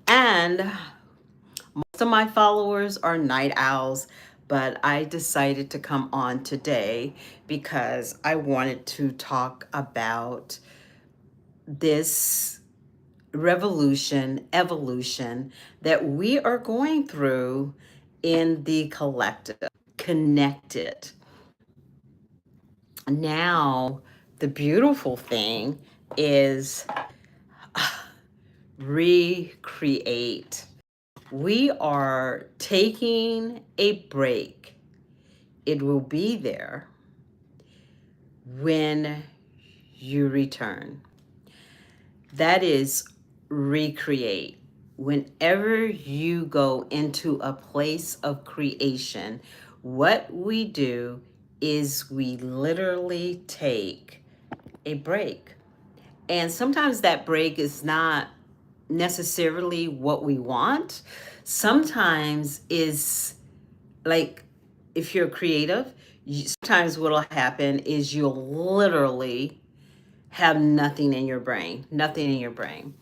And most of my followers are night owls, but I decided to come on today because I wanted to talk about this revolution, evolution that we are going through in the collective, connected. Now, the beautiful thing is recreate. We are taking a break. It will be there when you return. That is recreate. Whenever you go into a place of creation, what we do is we literally take a break. And sometimes that break is not necessarily what we want. Sometimes is like, if you're creative, sometimes what'll happen is you'll literally have nothing in your brain, nothing in your brain.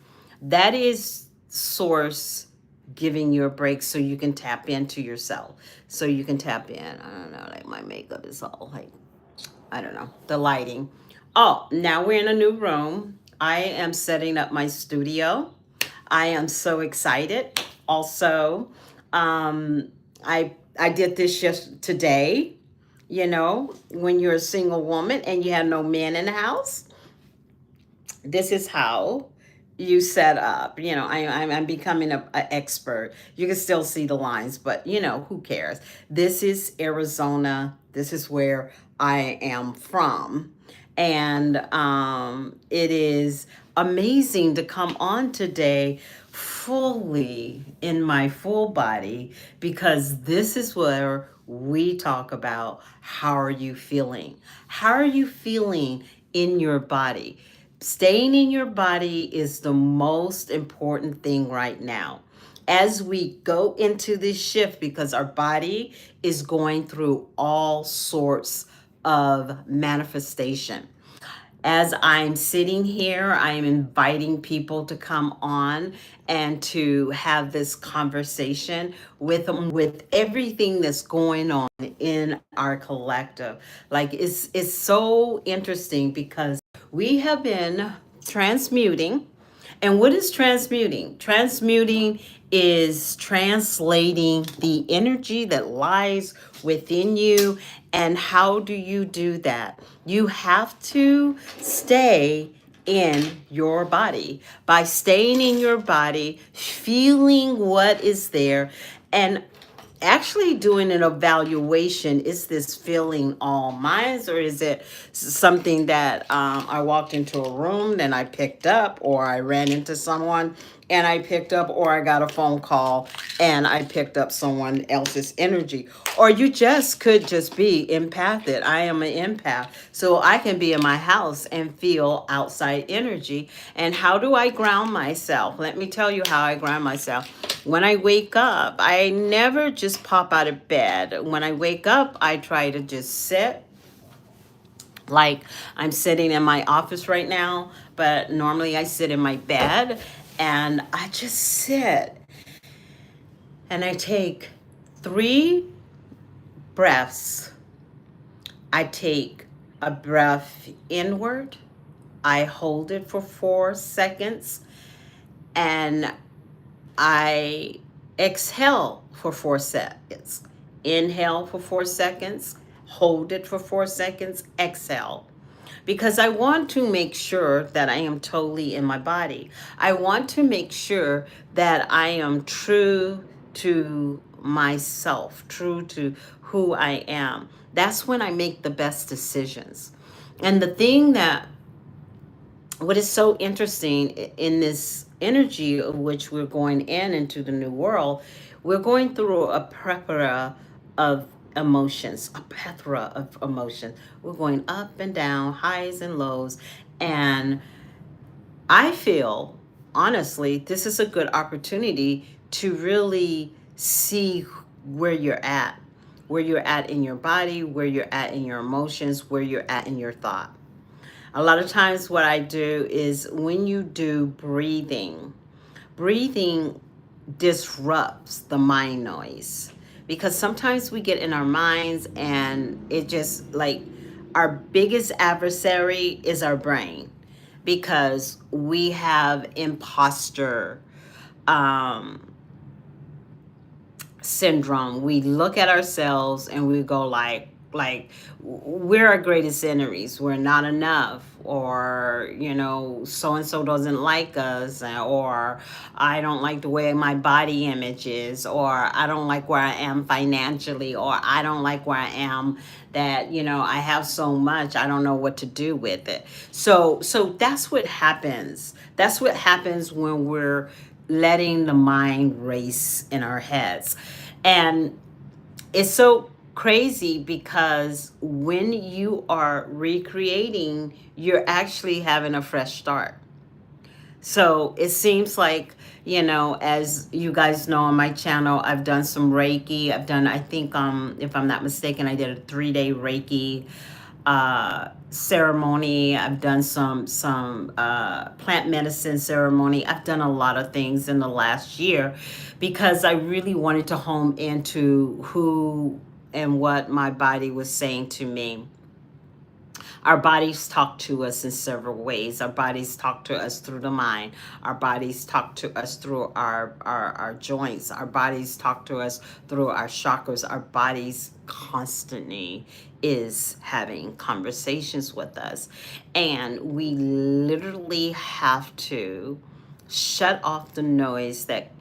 That is source giving you a break so you can tap into yourself. So you can tap in. I don't know, like my makeup is all like, I don't know, the lighting. Oh, now we're in a new room. I am setting up my studio. I am so excited. Also, I did this just today. You know, when you're a single woman and you have no man in the house, this is how you set up. You know, I'm becoming a expert. You can still see the lines, but you know, who cares? This is Arizona. This is where I am from. And it is amazing to come on today fully in my full body, because this is where we talk about how are you feeling? How are you feeling in your body? Staying in your body is the most important thing right now as we go into this shift, because our body is going through all sorts of manifestation. As I'm sitting here, I am inviting people to come on and to have this conversation with them, with everything that's going on in our collective. Like, it's so interesting because we have been transmuting. And what is transmuting? Transmuting is translating the energy that lies within you. And how do you do that? You have to stay in your body. By staying in your body, feeling what is there, and actually doing an evaluation. Is this feeling all mine, or is it something that I walked into a room, then I picked up, or I ran into someone and I picked up, or I got a phone call and I picked up someone else's energy? Or you just could just be empathic. I am an empath, so I can be in my house and feel outside energy. And how do I ground myself? Let me tell you how I ground myself. When I wake up, I never just pop out of bed. When I wake up, I try to just sit. Like, I'm sitting in my office right now, but normally I sit in my bed and I just sit and I take 3 breaths. I take a breath inward, I hold it for 4 seconds, and I exhale for 4 seconds. Inhale for 4 seconds, hold it for 4 seconds, exhale. Because I want to make sure that I am totally in my body. I want to make sure that I am true to myself, true to who I am. That's when I make the best decisions. And the thing that, what is so interesting in this energy of which we're going into the new world, we're going through a plethora of emotions, a plethora of emotions. We're going up and down, highs and lows. And I feel, honestly, this is a good opportunity to really see where you're at in your body, where you're at in your emotions, where you're at in your thought. A lot of times what I do is, when you do breathing, Breathing disrupts the mind noise because sometimes we get in our minds and it just like our biggest adversary is our brain because we have imposter um, syndrome. We look at ourselves and we go like we're our greatest enemies. We're not enough, or so and so doesn't like us, or I don't like the way my body image is, or I don't like where I am financially, or I don't like where I am that I have so much I don't know what to do with it. So that's what happens. That's what happens when we're letting the mind race in our heads. And it's so crazy because when you are recreating, you're actually having a fresh start. So it seems like, as you guys know on my channel, I've done some Reiki. I've done, I think, if I'm not mistaken, I did a 3-day Reiki ceremony. I've done some plant medicine ceremony. I've done a lot of things in the last year because I really wanted to home into who and what my body was saying to me. Our bodies talk to us in several ways. Our bodies talk to us through the mind. Our bodies talk to us through our joints. Our bodies talk to us through our chakras. Our bodies constantly is having conversations with us. And we literally have to shut off the noise that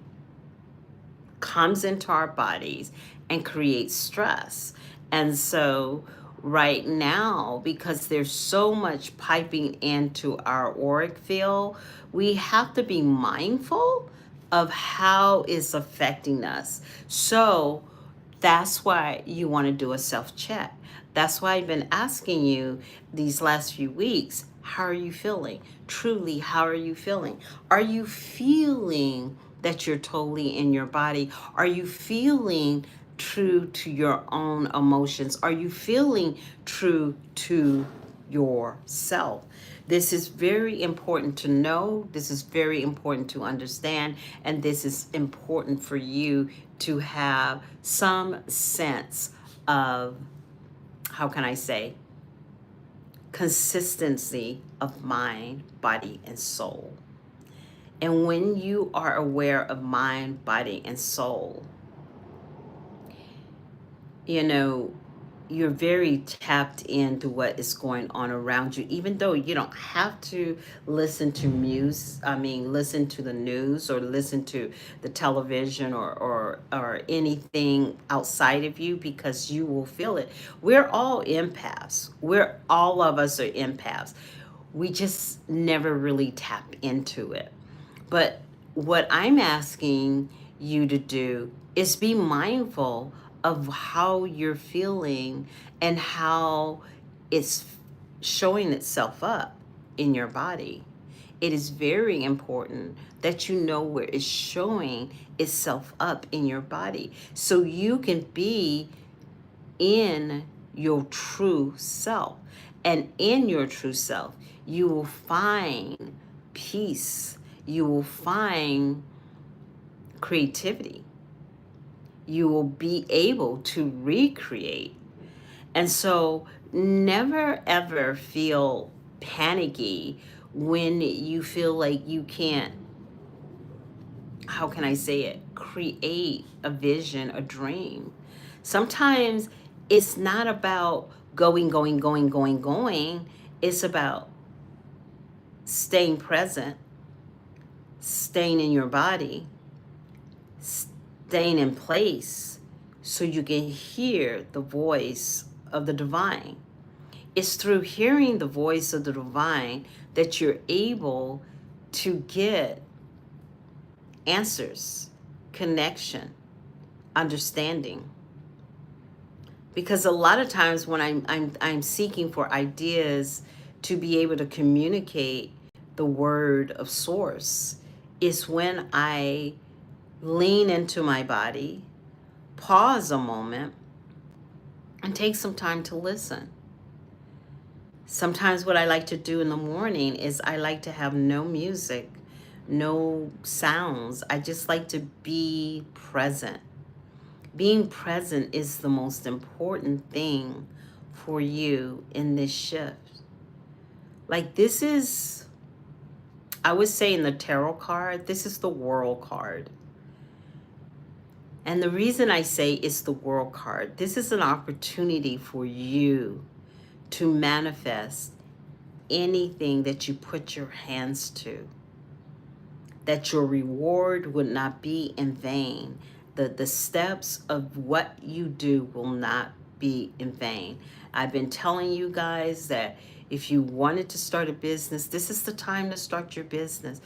comes into our bodies and creates stress. And so right now, because there's so much piping into our auric field, we have to be mindful of how it's affecting us. So that's why you want to do a self-check. That's why I've been asking you these last few weeks, how are you feeling? Truly, how are you feeling? Are you feeling that you're totally in your body? Are you feeling true to your own emotions? Are you feeling true to yourself? This is very important to know. This is very important to understand. And this is important for you to have some sense of, how can I say, consistency of mind, body, and soul. And when you are aware of mind, body, and soul, you know, you're very tapped into what is going on around you, even though you don't have to listen to listen to the news or listen to the television or anything outside of you, because you will feel it. We're all empaths. All of us are empaths. We just never really tap into it. But what I'm asking you to do is be mindful of how you're feeling and how it's showing itself up in your body. It is very important that you know where it's showing itself up in your body so you can be in your true self. And in your true self, you will find peace. You will find creativity. You will be able to recreate. And so never ever feel panicky when you feel like you can't, how can I say it, create a vision, a dream. Sometimes it's not about going. It's about staying present, staying in your body, staying in place so you can hear the voice of the divine. It's through hearing the voice of the divine that you're able to get answers, connection, understanding. Because a lot of times when I'm seeking for ideas to be able to communicate the word of source, is when I lean into my body, pause a moment, and take some time to listen. Sometimes what I like to do in the morning is I like to have no music, no sounds. I just like to be present. Being present is the most important thing for you in this shift. Like, this is, I would say in the tarot card, this is the world card. And the reason I say it's the world card, this is an opportunity for you to manifest anything that you put your hands to, that your reward would not be in vain. The steps of what you do will not be in vain. I've been telling you guys that if you wanted to start a business, this is the time to start your business.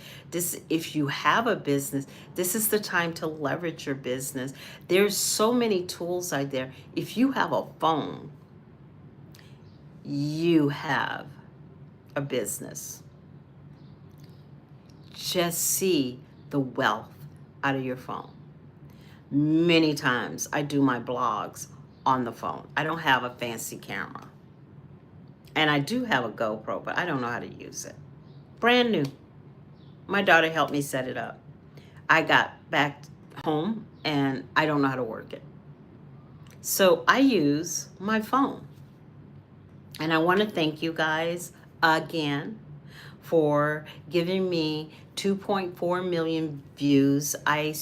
If you have a business, this is the time to leverage your business. There's so many tools out there. If you have a phone, you have a business. Just see the wealth out of your phone. Many times I do my blogs on the phone. I don't have a fancy camera. And I do have a GoPro, but I don't know how to use it. Brand new. My daughter helped me set it up. I got back home and I don't know how to work it. So I use my phone. And I want to thank you guys again for giving me 2.4 million views. I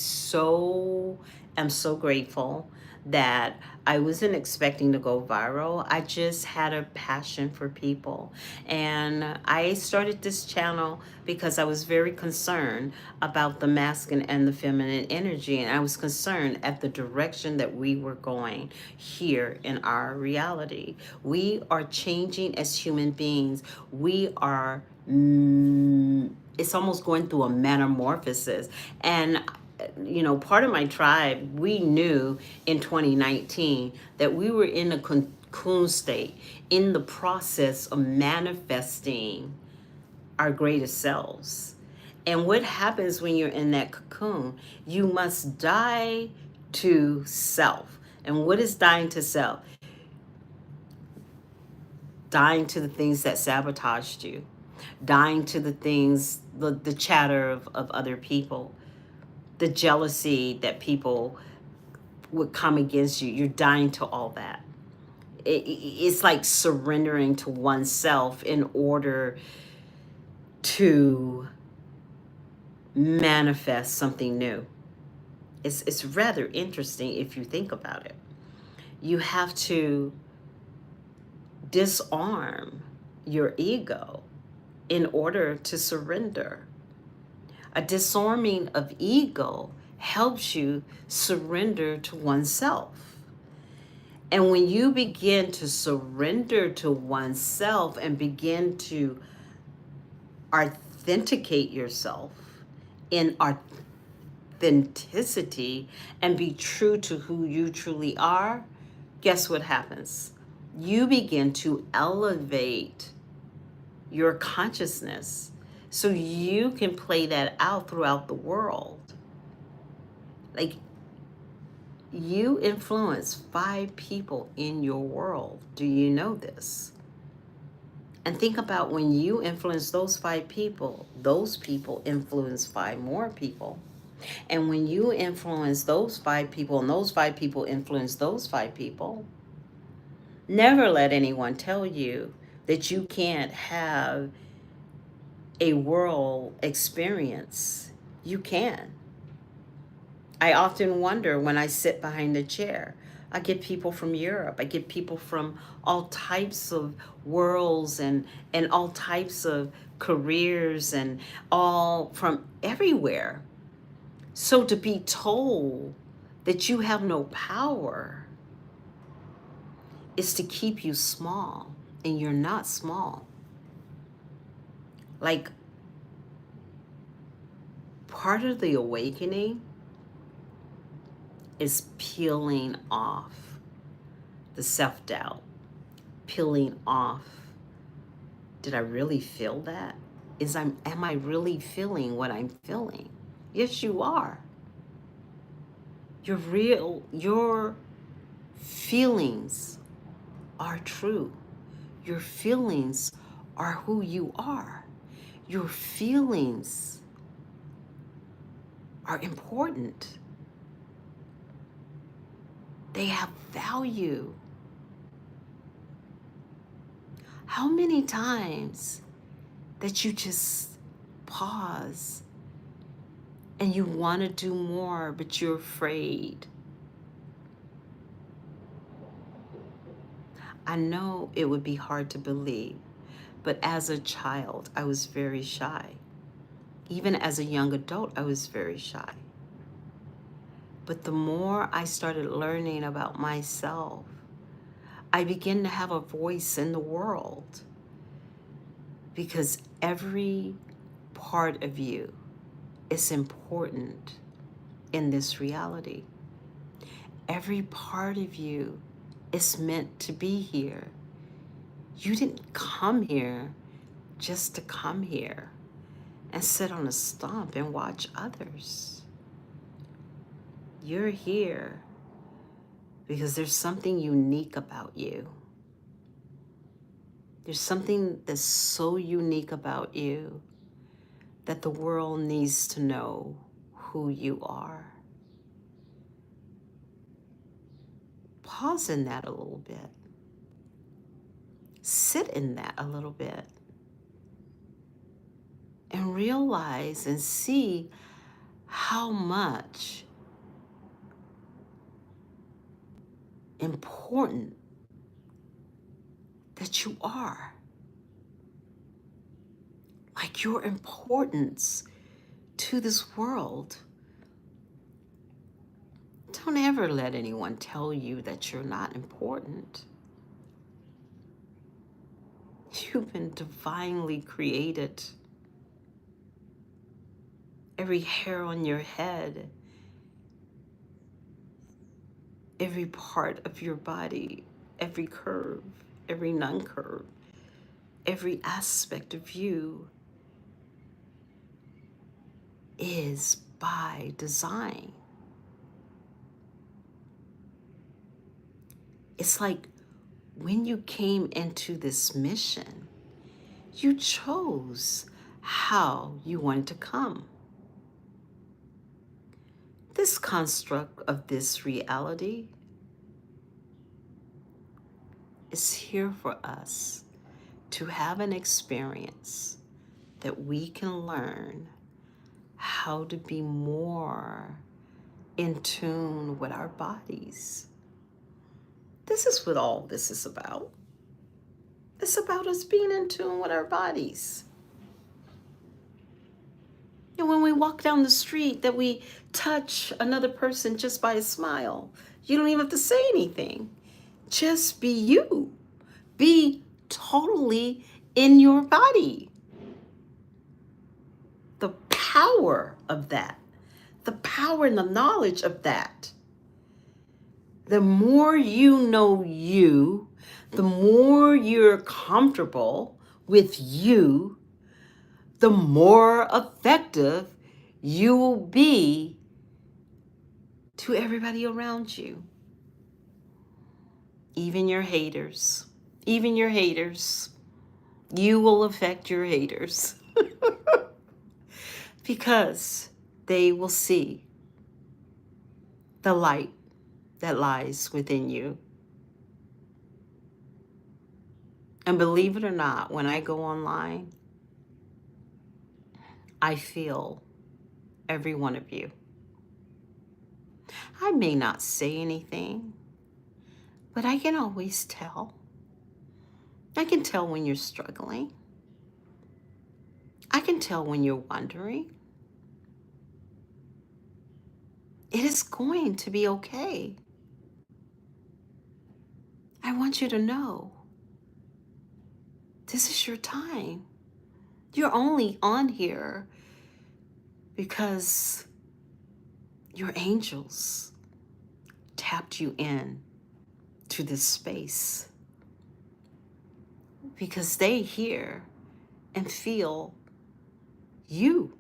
am so grateful that I wasn't expecting to go viral. I just had a passion for people. And I started this channel because I was very concerned about the masculine and the feminine energy. And I was concerned at the direction that we were going here in our reality. We are changing as human beings. We are it's almost going through a metamorphosis. And part of my tribe, we knew in 2019 that we were in a cocoon state, in the process of manifesting our greatest selves. And what happens when you're in that cocoon? You must die to self. And what is dying to self? Dying to the things that sabotaged you, dying to the things, the chatter of other people, the jealousy that people would come against you. You're dying to all that. It's like surrendering to oneself in order to manifest something new. It's rather interesting if you think about it. You have to disarm your ego in order to surrender. A disarming of ego helps you surrender to oneself. And when you begin to surrender to oneself and begin to authenticate yourself in authenticity and be true to who you truly are, guess what happens? You begin to elevate your consciousness so you can play that out throughout the world. Like, you influence 5 people in your world. Do you know this? And think about when you influence those 5 people, those people influence 5 more people. And when you influence those 5 people and those 5 people influence those 5 people, never let anyone tell you that you can't have a world experience. You can. I often wonder when I sit behind the chair. I get people from Europe. I get people from all types of worlds and all types of careers and all from everywhere. So to be told that you have no power is to keep you small, and you're not small. Like, part of the awakening is peeling off the self-doubt, peeling off, did I really feel that? Am I really feeling what I'm feeling? Yes, you are. Your feelings are true. Your feelings are who you are. Your feelings are important. They have value. How many times that you just pause and you want to do more, but you're afraid? I know it would be hard to believe, but as a child, I was very shy. Even as a young adult, I was very shy. But the more I started learning about myself, I began to have a voice in the world, because every part of you is important in this reality. Every part of you is meant to be here. You didn't come here just to come here and sit on a stump and watch others. You're here because there's something unique about you. There's something that's so unique about you that the world needs to know who you are. Pause in that a little bit. Sit in that a little bit. And realize and see how much important that you are. Like your importance to this world. Don't ever let anyone tell you that you're not important. You've been divinely created. Every hair on your head, every part of your body, every curve, every non-curve, every aspect of you is by design. It's like when you came into this mission, you chose how you wanted to come. This construct of this reality is here for us to have an experience that we can learn how to be more in tune with our bodies. This is what all this is about. It's about us being in tune with our bodies. And when we walk down the street, that we touch another person just by a smile. You don't even have to say anything. Just be you. Be totally in your body. The power of that, the power and the knowledge of that. The more you know you, the more you're comfortable with you, the more effective you will be to everybody around you. Even your haters. Even your haters. You will affect your haters. Because they will see the light that lies within you. And believe it or not, when I go online, I feel every one of you. I may not say anything, but I can always tell. I can tell when you're struggling. I can tell when you're wondering. It is going to be okay. I want you to know this is your time. You're only on here because your angels tapped you in to this space, because they hear and feel you.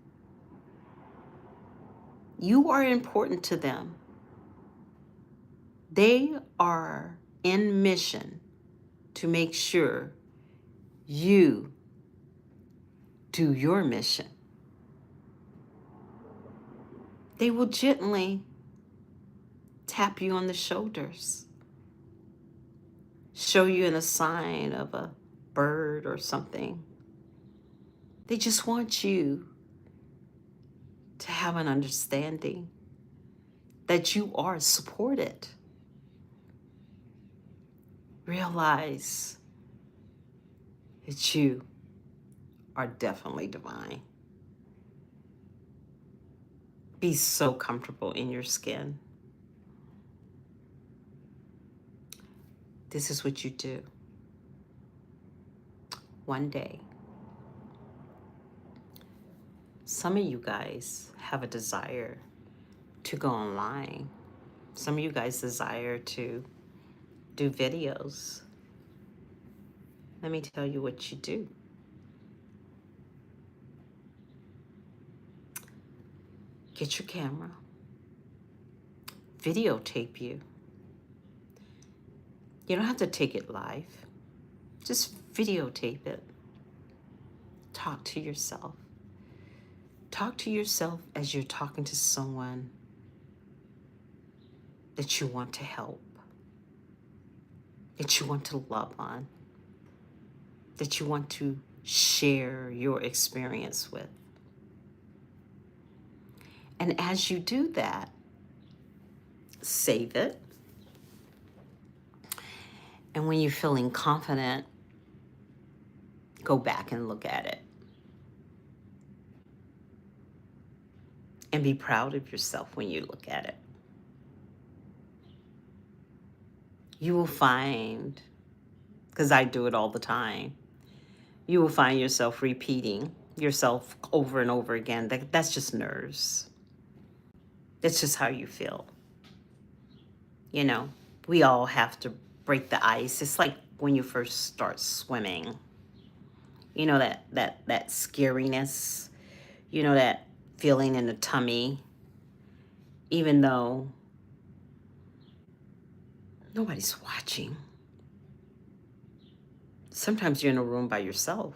You are important to them. They are in mission to make sure you do your mission. They will gently tap you on the shoulders, show you in a sign of a bird or something. They just want you to have an understanding that you are supported. Realize that you are definitely divine. Be so comfortable in your skin. This is what you do. One day, some of you guys have a desire to go online. Some of you guys desire to do videos. Let me tell you what you do. Get your camera, videotape you. You don't have to take it live. Just videotape it. Talk to yourself. Talk to yourself as you're talking to someone that you want to help, that you want to love on, that you want to share your experience with. And as you do that, save it. And when you're feeling confident, go back and look at it. And be proud of yourself when you look at it. You will find, because I do it all the time, you will find yourself repeating yourself over and over again. That's just nerves. That's just how you feel. You know, we all have to break the ice. It's like when you first start swimming. You know, that scariness, you know, that feeling in the tummy, even though nobody's watching. Sometimes you're in a room by yourself.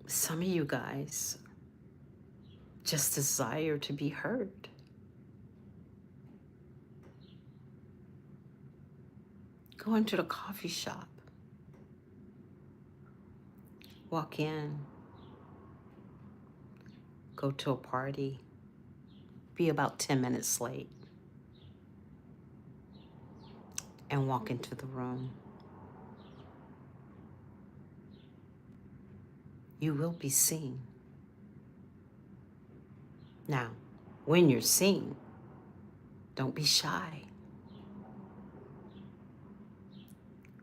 Some of you guys just desire to be heard. Go into the coffee shop. Walk in. Go to a party. Be about 10 minutes late. And walk into the room. You will be seen. Now, when you're seen, don't be shy.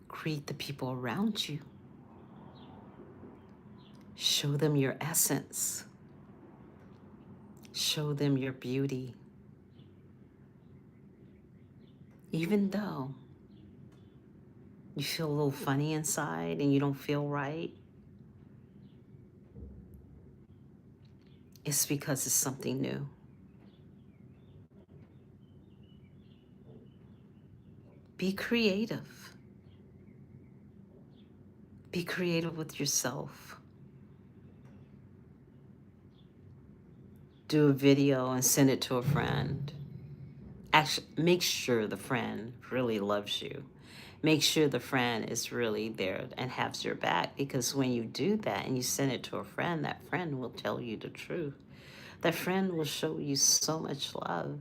Greet the people around you. Show them your essence. Show them your beauty. Even though you feel a little funny inside and you don't feel right, it's because it's something new. Be creative. Be creative with yourself. Do a video and send it to a friend. Actually, make sure the friend really loves you. Make sure the friend is really there and has your back, because when you do that and you send it to a friend, that friend will tell you the truth. That friend will show you so much love.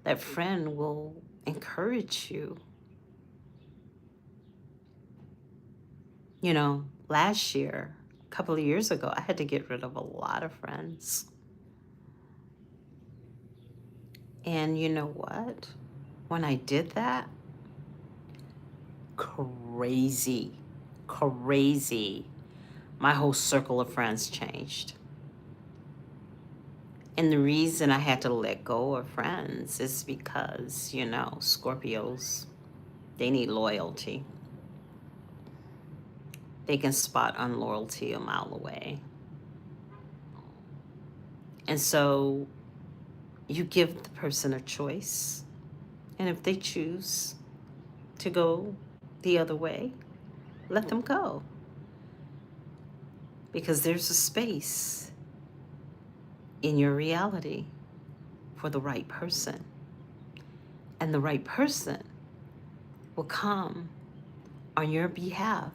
That friend will encourage you. You know, last year, a couple of years ago, I had to get rid of a lot of friends. And you know what? When I did that, crazy, my whole circle of friends changed. And the reason I had to let go of friends is because, you know, Scorpios, they need loyalty. They can spot unloyalty a mile away. And so you give the person a choice. And if they choose to go the other way, let them go. because there's a space in your reality for the right person. And the right person will come on your behalf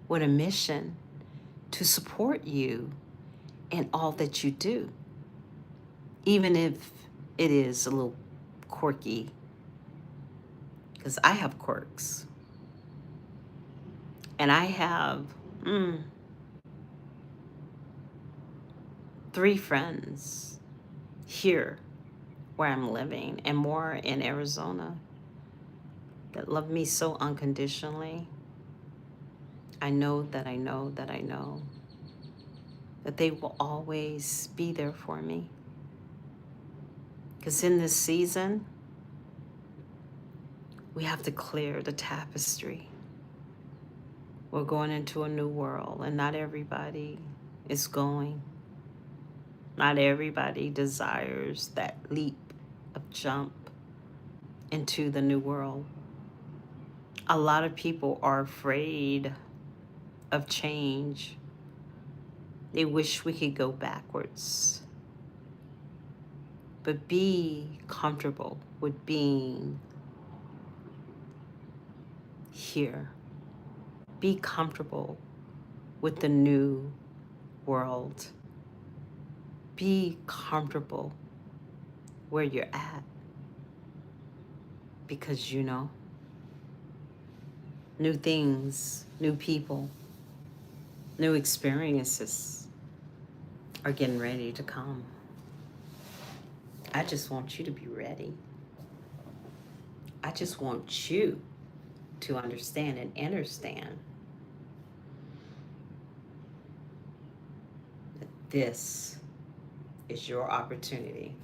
with a mission to support you in all that you do, even if it is a little quirky, because I have quirks. And I have 3 friends here where I'm living, and more in Arizona, that love me so unconditionally. I know that I know that I know that they will always be there for me. Because in this season, we have to clear the tapestry. We're going into a new world, and not everybody is going. Not everybody desires that leap of jump into the new world. A lot of people are afraid of change. They wish we could go backwards. But be comfortable with being here. Be comfortable with the new world. Be comfortable where you're at. Because new things, new people, new experiences are getting ready to come. I just want you to be ready. I just want you to understand and understand that this is your opportunity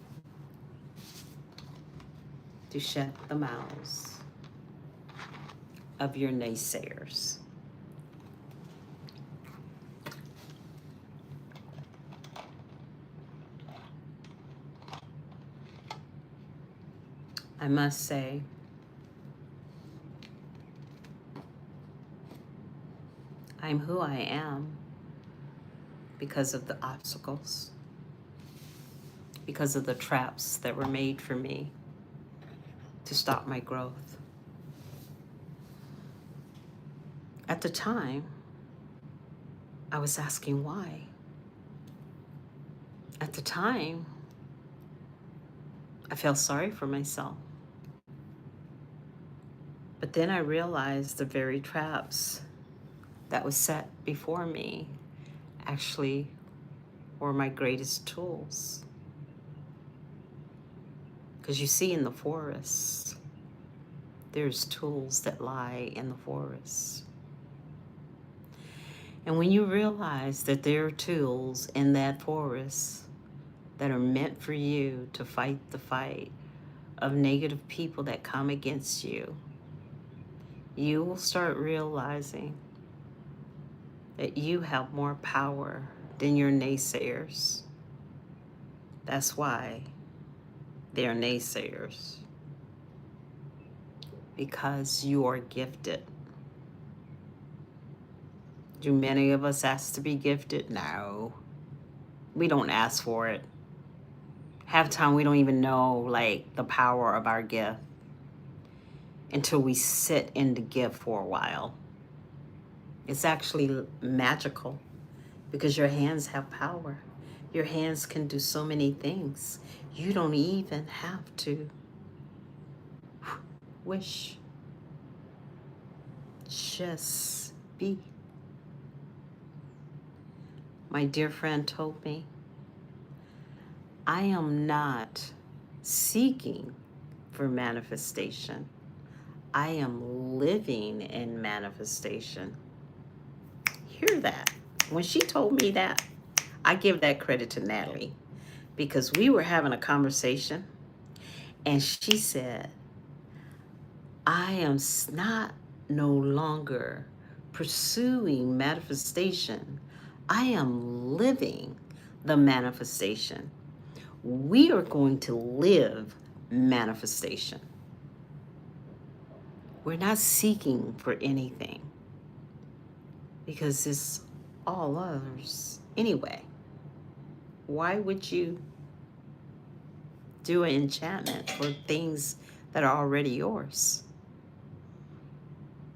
to shut the mouths of your naysayers. I must say, I'm who I am because of the obstacles, because of the traps that were made for me to stop my growth. At the time, I was asking why. At the time, I felt sorry for myself. But then I realized the very traps that was set before me actually were my greatest tools. Because you see, in the forest, there's tools that lie in the forest. And when you realize that there are tools in that forest that are meant for you to fight the fight of negative people that come against you, you will start realizing that you have more power than your naysayers. That's why they're naysayers. Because you are gifted. Do many of us ask to be gifted? No. We don't ask for it. Half the time we don't even know the power of our gift until we sit in the gift for a while. It's actually magical because your hands have power. Your hands can do so many things. You don't even have to wish. Just be. My dear friend told me, I am not seeking for manifestation. I am living in manifestation. Hear that? When she told me that, I give that credit to Natalie, because we were having a conversation and she said, I am not no longer pursuing manifestation. I am living the manifestation. We are going to live manifestation. We're not seeking for anything because it's all others anyway. Why would you do an enchantment for things that are already yours?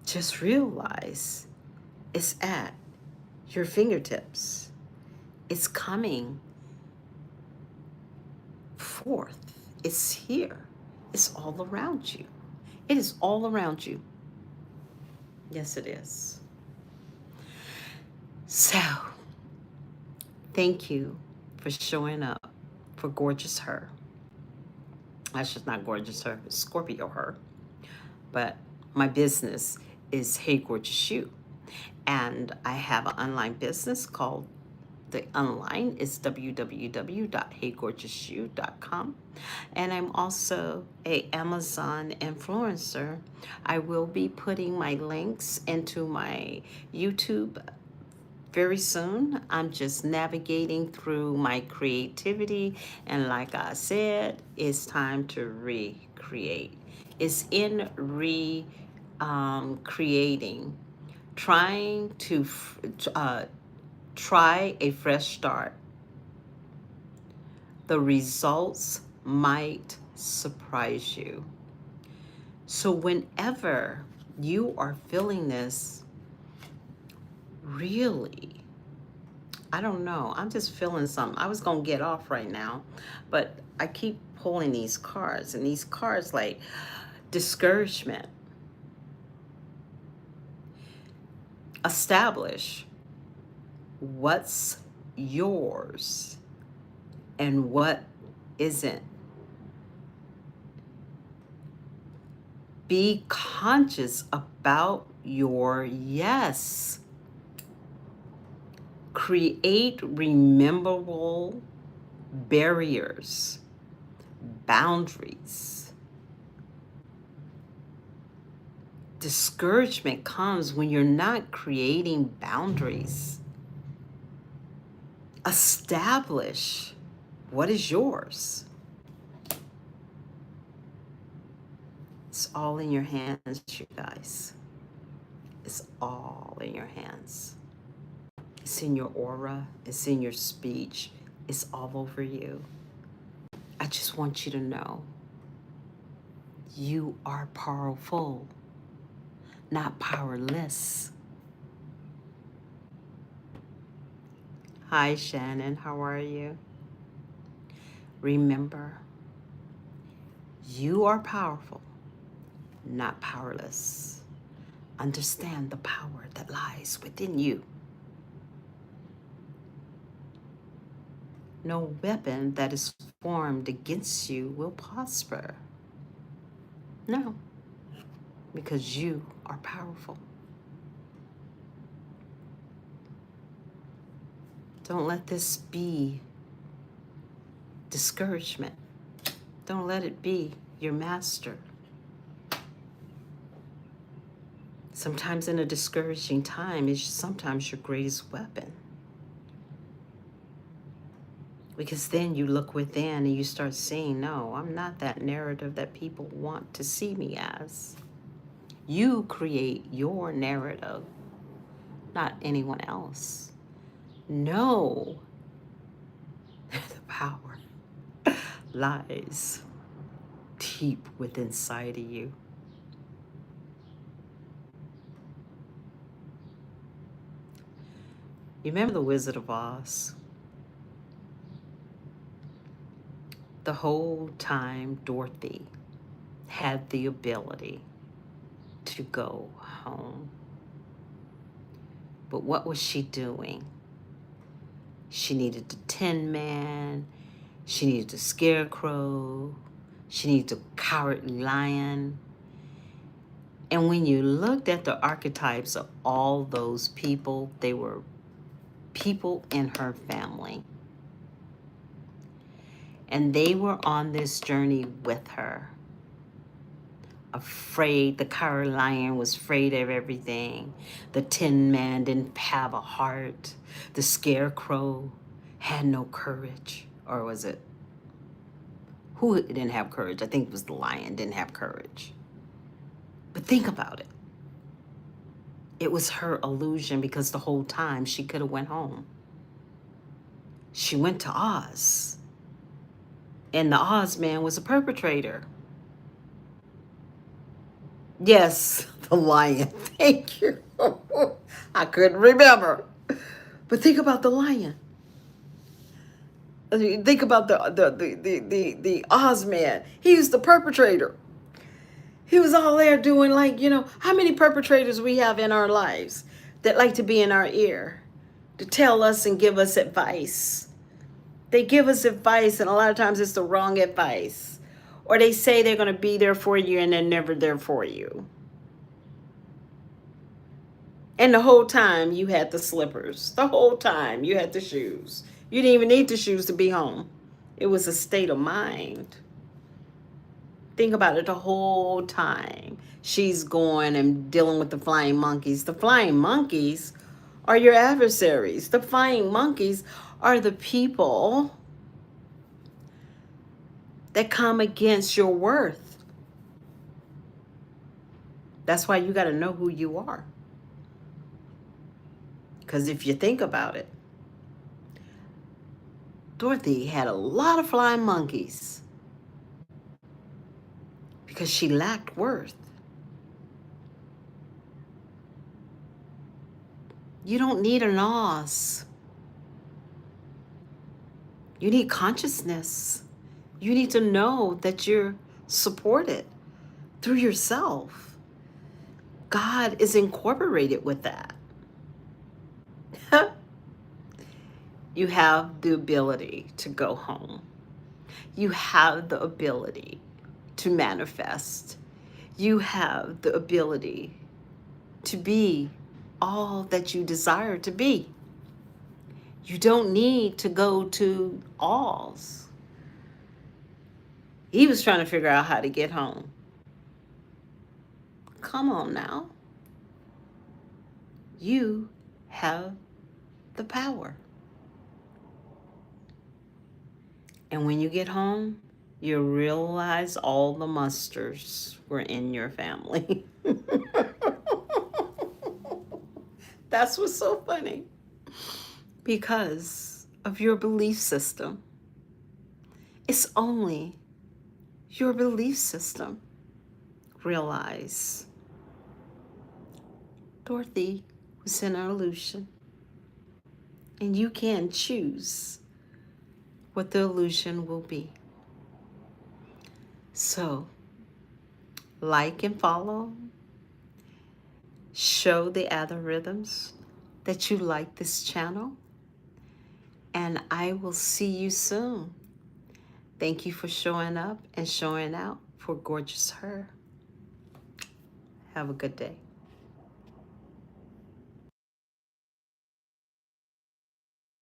Just realize it's at your fingertips. It's coming forth. It's here. It's all around you. It is all around you. Yes, it is. So, thank you for showing up for Gorgeous Her. That's just not Gorgeous Her, it's Scorpio Her. But my business is Hey Gorgeous You. And I have an online business called the online is www.heygorgeousyou.com. And I'm also a Amazon influencer. I will be putting my links into my YouTube very soon. I'm just navigating through my creativity, and like I said, it's time to recreate. It's in creating, trying to try a fresh start. The results might surprise you. So whenever you are feeling this, really, I don't know, I'm just feeling something. I was going to get off right now, but I keep pulling these cards, and these cards like discouragement. Establish what's yours and what isn't. Be conscious about your yes. Create rememberable barriers, boundaries. Discouragement comes when you're not creating boundaries. Establish what is yours. It's all in your hands, you guys. It's all in your hands. It's in your aura. It's in your speech. It's all over you. I just want you to know you are powerful, not powerless. Hi, Shannon. How are you? Remember, you are powerful, not powerless. Understand the power that lies within you. No weapon that is formed against you will prosper. No, because you are powerful. Don't let this be discouragement. Don't let it be your master. Sometimes in a discouraging time is sometimes your greatest weapon. Because then you look within and you start seeing, no, I'm not that narrative that people want to see me as. You create your narrative, not anyone else. Know the power lies deep within inside of you. You remember the Wizard of Oz? The whole time Dorothy had the ability to go home. But what was she doing? She needed the Tin Man. She needed the Scarecrow. She needed the Cowardly Lion. And when you looked at the archetypes of all those people, they were people in her family. And they were on this journey with her. Afraid, the Cowardly Lion was afraid of everything. The Tin Man didn't have a heart. The Scarecrow had no courage. Or was it? Who didn't have courage? I think it was the lion didn't have courage. But think about it. It was her illusion, because the whole time she could have went home. She went to Oz, and the Oz man was a perpetrator. Yes, the lion. Thank you. I couldn't remember. But think about the lion. Think about the Oz man. He was the perpetrator. He was all there doing, like, how many perpetrators we have in our lives that like to be in our ear to tell us and give us advice. They give us advice, and a lot of times it's the wrong advice. Or they say they're going to be there for you, and they're never there for you. And the whole time you had the slippers. The whole time you had the shoes. You didn't even need the shoes to be home. It was a state of mind. Think about it, the whole time she's going and dealing with the flying monkeys. The flying monkeys are your adversaries. The flying monkeys are the people that come against your worth. That's why you got to know who you are. Because if you think about it, Dorothy had a lot of flying monkeys because she lacked worth. You don't need an Oz. You need consciousness. You need to know that you're supported through yourself. God is incorporated with that. You have the ability to go home. You have the ability to manifest. You have the ability to be all that you desire to be. You don't need to go to Oz. He was trying to figure out how to get home. Come on now. You have the power. And when you get home, you realize all the musters were in your family. That's what's so funny. Because of your belief system. It's only your belief system. Realize Dorothy was in an illusion. And you can choose what the illusion will be. So, like and follow. Show the algorithms that you like this channel. And I will see you soon. Thank you for showing up and showing out for Gorgeous Her. Have a good day.